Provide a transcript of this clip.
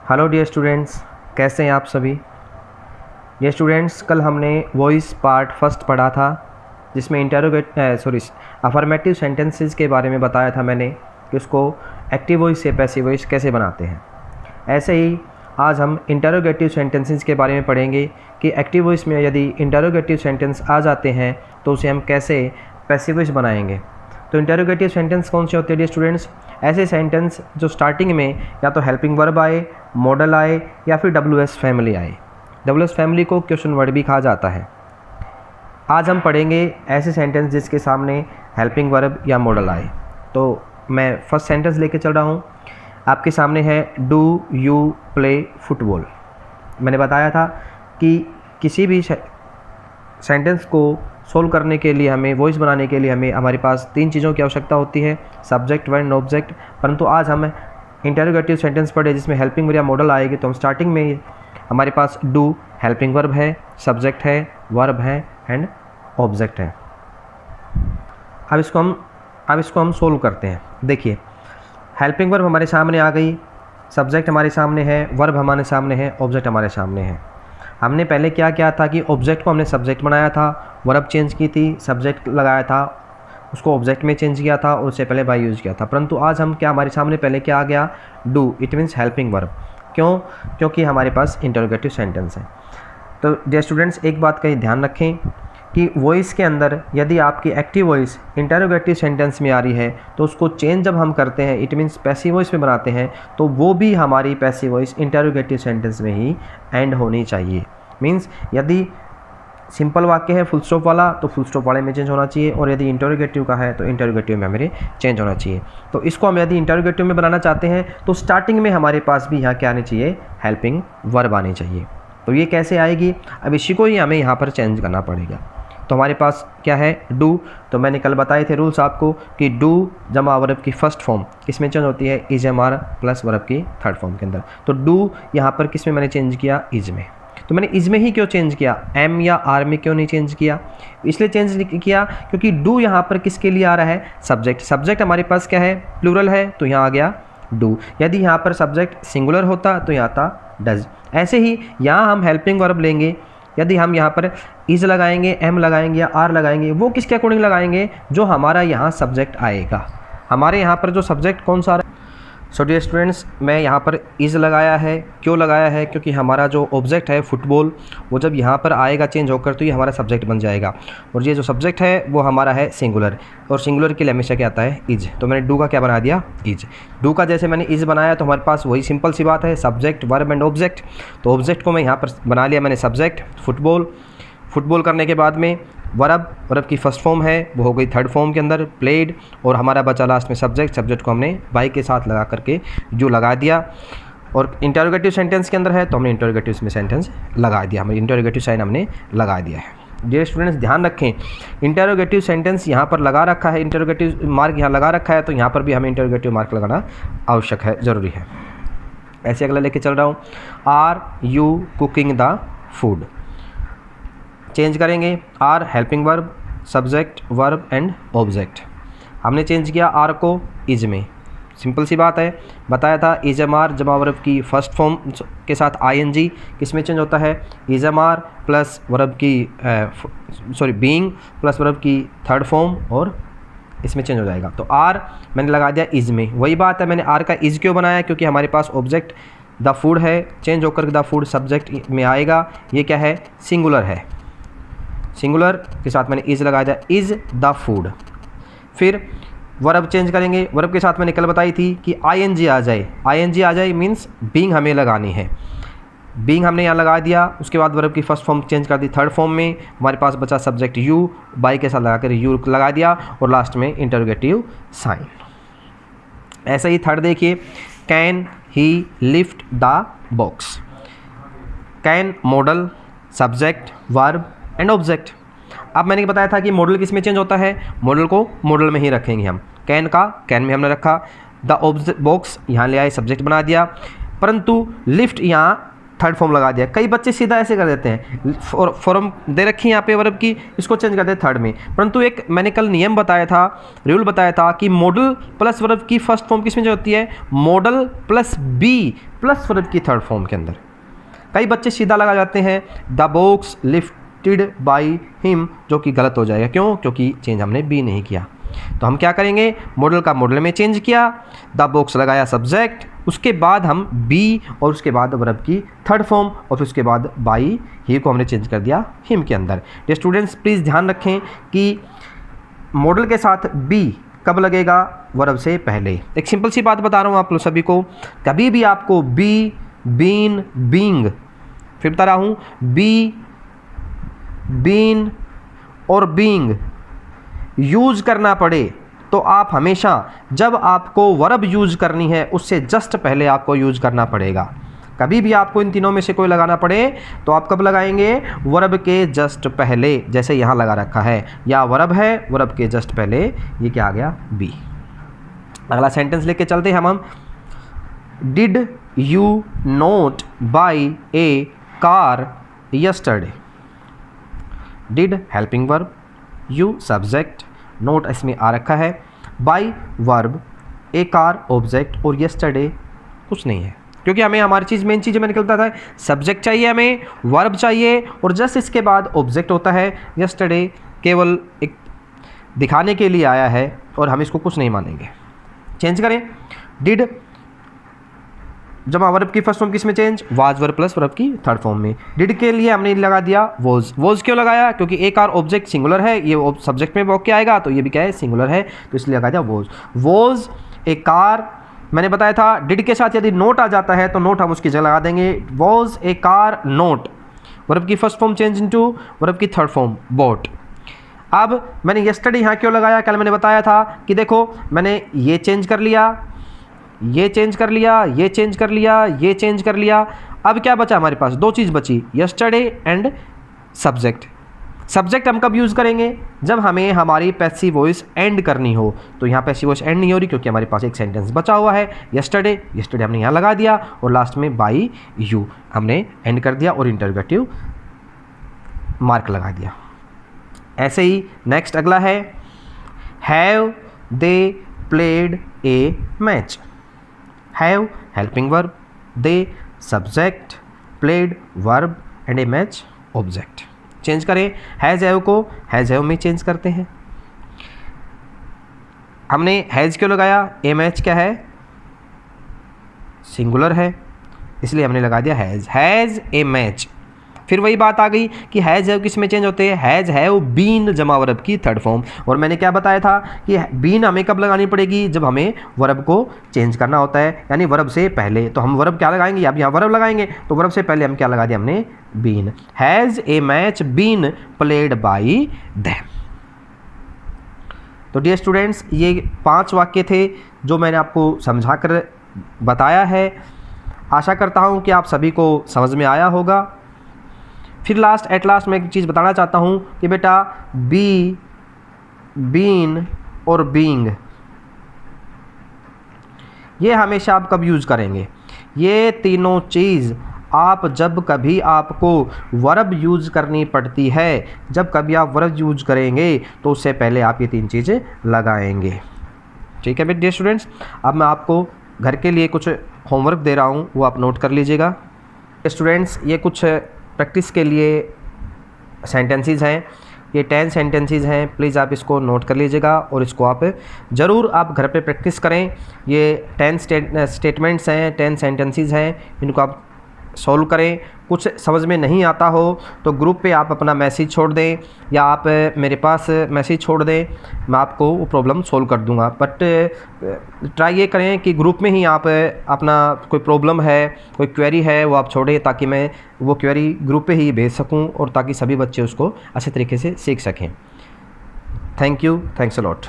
Hello dear students, कैसे हैं आप सभी। डियर स्टूडेंट्स, कल हमने वॉइस पार्ट फर्स्ट पढ़ा था जिसमें अफर्मेटिव सेंटेंसेस के बारे में बताया था मैंने कि उसको एक्टिव वॉइस से पैसिव वॉइस कैसे बनाते हैं। ऐसे ही आज हम इंटरोगेटिव सेंटेंसेस के बारे में पढ़ेंगे कि एक्टिव वॉइस में यदि इंटरोगेटिव सेंटेंस आ जाते हैं तो उसे हम कैसे पैसिव वॉइस बनाएंगे। तो इंटरोगेटिव सेंटेंस कौन से होते हैं डियर स्टूडेंट्स? ऐसे सेंटेंस जो स्टार्टिंग में या तो हेल्पिंग वर्ब आए, मॉडल आए या फिर WS फैमिली आए। WS फैमिली को क्वेश्चन वर्ड भी कहा जाता है। आज हम पढ़ेंगे ऐसे सेंटेंस जिसके सामने हेल्पिंग वर्ब या मॉडल आए। तो मैं फर्स्ट सेंटेंस लेके चल रहा हूँ। आपके सामने है डू यू प्ले फुटबॉल। मैंने बताया था कि किसी भी सेंटेंस को सोल्व करने के लिए हमें वॉइस बनाने के लिए हमारे पास 3 चीज़ों की आवश्यकता होती है, सब्जेक्ट, वर्ब, ऑब्जेक्ट। परंतु आज हम इंटरोगेटिव सेंटेंस पढ़े जिसमें हेल्पिंग वर्ब या मॉडल आएगी। तो हम स्टार्टिंग में हमारे पास डू हेल्पिंग वर्ब है, सब्जेक्ट है, वर्ब है एंड ऑब्जेक्ट है। अब इसको हम सोल्व करते हैं। देखिए, हेल्पिंग वर्ब हमारे सामने आ गई, सब्जेक्ट हमारे सामने है, वर्ब हमारे सामने है, ऑब्जेक्ट हमारे सामने है। हमने पहले क्या किया था कि ऑब्जेक्ट को हमने सब्जेक्ट बनाया था, वर्ब चेंज की थी, सब्जेक्ट लगाया था, उसको ऑब्जेक्ट में चेंज किया था और उससे पहले बाय यूज़ किया था। परंतु आज हम हमारे सामने पहले क्या आ गया? Do. It means helping verb. क्यों? क्योंकि हमारे पास इंटरोगेटिव सेंटेंस है। तो डियर स्टूडेंट्स, एक बात का ध्यान रखें कि वॉइस के अंदर यदि आपकी एक्टिव वॉइस इंटरोगेटिव सेंटेंस में आ रही है तो उसको चेंज जब हम करते हैं, इट मीन्स पैसिव वॉइस में बनाते हैं, तो वो भी हमारी पैसिव वॉइस इंटरोगेटिव सेंटेंस में ही एंड होनी चाहिए। मीन्स यदि सिंपल वाक्य है फुल स्टॉप वाला तो फुल स्टॉप वाले में चेंज होना चाहिए, और यदि इंटरोगेटिव का है तो इंटरोगेटिव में हमारे चेंज होना चाहिए। तो इसको हम यदि इंटरोगेटिव में बनाना चाहते हैं तो स्टार्टिंग में हमारे पास भी यहाँ क्या आनी चाहिए? हेल्पिंग वर्ब आनी चाहिए। तो ये कैसे आएगी? अब इसी को ही हमें यहाँ पर चेंज करना पड़ेगा। तो हमारे पास क्या है? डू। तो मैंने कल बताए थे रूल्स आपको कि डू जमा वर्ब की फर्स्ट फॉर्म किस में चेंज होती है? Is am are plus verb की थर्ड फॉर्म के अंदर। तो डू यहाँ पर किस में मैंने चेंज किया? इज में। तो मैंने इज में ही क्यों चेंज किया? एम या आर में क्यों नहीं चेंज किया? इसलिए चेंज किया क्योंकि डू यहाँ पर किसके लिए आ रहा है? सब्जेक्ट। सब्जेक्ट हमारे पास क्या है? प्लूरल है, तो यहाँ आ गया डू। यदि यहाँ पर सब्जेक्ट सिंगुलर होता तो यहाँ था डज। ऐसे ही यहाँ हम हेल्पिंग वर्ब लेंगे, यदि हम यहाँ पर इज लगाएंगे, एम लगाएंगे या आर लगाएंगे, वो किसके अकॉर्डिंग लगाएंगे? जो हमारा यहाँ सब्जेक्ट आएगा। हमारे यहाँ पर जो सब्जेक्ट कौन सा आ रहा है? सो डियर स्टूडेंट्स, मैं यहाँ पर इज़ लगाया है। क्यों लगाया है? क्योंकि हमारा जो ऑब्जेक्ट है फुटबॉल, वो जब यहाँ पर आएगा चेंज होकर तो ये हमारा सब्जेक्ट बन जाएगा, और ये जो सब्जेक्ट है वो हमारा है सिंगुलर, और सिंगुलर के लिए हमेशा क्या आता है? इज। तो मैंने डू का क्या बना दिया? इज। डू का जैसे मैंने इज बनाया तो हमारे पास वही सिंपल सी बात है, सब्जेक्ट, वर्ब एंड ऑब्जेक्ट। तो ऑब्जेक्ट को मैं यहाँ पर बना लिया मैंने सब्जेक्ट फुटबॉल। फुटबॉल करने के बाद में वर्ब की फर्स्ट फॉर्म है वो हो गई थर्ड फॉर्म के अंदर प्लेड, और हमारा बचा लास्ट में सब्जेक्ट को हमने बाई के साथ लगा करके जो लगा दिया। और इंटरोगेटिव सेंटेंस के अंदर है तो हमने इंटरोगेटिव में सेंटेंस लगा दिया, हमें इंटरोगेटिव साइन हमने लगा दिया है। डियर स्टूडेंट्स, ध्यान रखें, इंटरोगेटिव सेंटेंस यहाँ पर लगा रखा है, इंटरोगेटिव मार्क यहाँ लगा रखा है, तो यहाँ पर भी हमें इंटरोगेटिव मार्क लगाना आवश्यक है, ज़रूरी है। ऐसे अगला लेके चल रहा हूँ, are you cooking the food. Change करेंगे, are helping verb, subject, verb and object. हमने चेंज किया आर को इज में। सिंपल सी बात है, बताया था इज एम आर जमा वर्ब की फर्स्ट फॉर्म के साथ ING किस में चेंज होता है? Is am are plus verb की बीइंग प्लस वर्ब की थर्ड फॉर्म, और इसमें चेंज हो जाएगा। तो आर मैंने लगा दिया इज में। वही बात है, मैंने आर का इज क्यों बनाया? क्योंकि हमारे पास ऑब्जेक्ट द फूड है, चेंज होकर द फूड सब्जेक्ट में आएगा। ये क्या है? सिंगुलर है। सिंगुलर के साथ मैंने इज लगा दिया, इज द फूड। फिर वर्ब चेंज करेंगे, वर्ब के साथ मैंने कल बताई थी कि ING आ जाए। ING आ जाए मीन्स बीइंग हमें लगानी है, बीइंग हमने यहाँ लगा दिया। उसके बाद वर्ब की फर्स्ट फॉर्म चेंज कर दी थर्ड फॉर्म में, हमारे पास बचा सब्जेक्ट यू, बाई के साथ लगा कर यू लगा दिया, और लास्ट में इंटरोगेटिव साइन। ऐसा ही थर्ड देखिए, can he lift the box. Can model, subject, verb and object. अब मैंने बताया था कि मॉडल किस में चेंज होता है? मॉडल को मॉडल में ही रखेंगे हम। कैन का कैन में हमने रखा, द ऑब्जेक्ट बॉक्स यहाँ ले आए, सब्जेक्ट बना दिया। परंतु लिफ्ट यहाँ थर्ड फॉर्म लगा दिया। कई बच्चे सीधा ऐसे कर देते हैं, फॉर्म दे रखी है यहाँ पे वर्ब की, इसको चेंज कर देते थर्ड में। परंतु एक मैंने कल नियम बताया था, रूल बताया था कि मॉडल प्लस वर्ब की फर्स्ट फॉर्म किस में जो होती है, modal plus be plus verb की थर्ड फॉर्म के अंदर। कई बच्चे सीधा लगा जाते हैं the box lifted by him, जो कि गलत हो जाएगा। क्यों? क्योंकि चेंज हमने बी नहीं किया। तो हम क्या करेंगे, मॉडल का मॉडल में चेंज किया, द बॉक्स लगाया सब्जेक्ट, उसके बाद हम बी और उसके बाद वर्ब की थर्ड फॉर्म और फिर उसके बाद बाई ही को हमने चेंज कर दिया हिम के अंदर। ये स्टूडेंट्स प्लीज़ ध्यान रखें कि मॉडल के साथ बी कब लगेगा, वर्ब से पहले। एक सिंपल सी बात बता रहा हूँ आप लोग सभी को, कभी भी आपको बी, बीन, बींग, फिर बता रहा हूँ बी, बीन और बींग यूज़ करना पड़े तो आप हमेशा जब आपको वर्ब यूज़ करनी है उससे जस्ट पहले आपको यूज़ करना पड़ेगा। कभी भी आपको इन तीनों में से कोई लगाना पड़े तो आप कब लगाएंगे, वर्ब के जस्ट पहले, जैसे यहाँ लगा रखा है, या वर्ब है वर्ब के जस्ट पहले, ये क्या आ गया, बी। अगला सेंटेंस लेके चलते हैं हम। Did you note by A car yesterday. Did helping verb, you subject, note इसमें आ रखा है, by verb, A car object और यस्टरडे कुछ नहीं है, क्योंकि हमें हमारी चीज़ मेन चीज़ मैंने निकलता था, सब्जेक्ट चाहिए हमें, वर्ब चाहिए और जस्ट इसके बाद ऑब्जेक्ट होता है। यस्टरडे केवल एक दिखाने के लिए आया है और हम इसको कुछ नहीं मानेंगे। चेंज करें, डिड जमा वर्ब की फर्स्ट फॉर्म किस में change, was verb plus verb की थर्ड फॉर्म में। डिड के लिए हमने लगा दिया वॉज। वॉज क्यों लगाया, क्योंकि एक आर ऑब्जेक्ट सिंगुलर है, ये सब्जेक्ट में वॉक क्या आएगा, तो ये भी क्या है, सिंगुलर है, तो इसलिए लगा दिया वॉज। वॉज ए कार, मैंने बताया था डिड के साथ यदि नोट आ जाता है तो नोट हम उसकी जगह लगा देंगे, was a car note, verb की first form change into verb की थर्ड फॉर्म बोट। अब मैंने यस्टरडे यहाँ क्यों लगाया, कल मैंने बताया था कि देखो मैंने ये चेंज कर लिया, ये चेंज कर लिया, ये चेंज कर लिया, ये चेंज कर लिया, अब क्या बचा हमारे पास, दो चीज़ बची, यस्टरडे एंड सब्जेक्ट। सब्जेक्ट हम कब यूज़ करेंगे, जब हमें हमारी पैसिव वॉइस एंड करनी हो। तो यहाँ पैसिव वॉइस एंड नहीं हो रही क्योंकि हमारे पास एक सेंटेंस बचा हुआ है, यस्टरडे, यस्टरडे हमने यहाँ लगा दिया और लास्ट में बाई यू हमने एंड कर दिया और इंटरगेटिव मार्क लगा दिया। ऐसे ही नेक्स्ट अगला है, have they played a match. Have helping verb, they subject, played verb and A match object. Change करें, हैज़ हैव को हैज़ हैव में चेंज करते हैं। हमने हैज़ क्यों लगाया, ए मैच क्या है, सिंगुलर है, इसलिए हमने लगा दिया हैज़ ए मैच। फिर वही बात आ गई कि हैज़ हैव किस में चेंज होते हैं, हैज़ हैव बीन जमा वर्ब की थर्ड फॉर्म। और मैंने क्या बताया था कि बीन हमें कब लगानी पड़ेगी, जब हमें वर्ब को चेंज करना होता है, यानी वर्ब से पहले। तो हम वर्ब क्या लगाएंगे, अब यहाँ वर्ब लगाएंगे, तो वर्ब से पहले हम क्या लगा दिया हमने, been. Has a match been played by them. तो डियर स्टूडेंट्स, ये 5 वाक्य थे जो मैंने आपको समझा कर बताया है। आशा करता हूँ कि आप सभी को समझ में आया होगा। फिर एट लास्ट मैं एक चीज़ बताना चाहता हूँ कि बेटा बी, बीन और बीइंग ये हमेशा आप कब यूज़ करेंगे, ये तीनों चीज़ आप जब कभी आपको वर्ब यूज़ करनी पड़ती है, जब कभी आप वर्ब यूज़ करेंगे तो उससे पहले आप ये 3 चीज़ें लगाएंगे। ठीक है बेटे डियर स्टूडेंट्स, अब मैं आपको घर के लिए कुछ होमवर्क दे रहा हूँ, वो आप नोट कर लीजिएगा। स्टूडेंट्स, ये कुछ प्रैक्टिस के लिए सेंटेंसेस हैं, ये 10 सेंटेंसेस हैं, प्लीज़ आप इसको नोट कर लीजिएगा और इसको आप ज़रूर आप घर पे प्रैक्टिस करें। ये 10 स्टेटमेंट्स हैं, 10 सेंटेंसेस हैं, इनको आप सॉल्व करें। कुछ समझ में नहीं आता हो तो ग्रुप पे आप अपना मैसेज छोड़ दें या आप मेरे पास मैसेज छोड़ दें, मैं आपको वो प्रॉब्लम सॉल्व कर दूंगा। बट ट्राई ये करें कि ग्रुप में ही आप अपना कोई प्रॉब्लम है, कोई क्वेरी है, वो आप छोड़ें ताकि मैं वो क्वेरी ग्रुप पे ही भेज सकूं और ताकि सभी बच्चे उसको अच्छे तरीके से सीख सकें। Thank you, thanks a lot.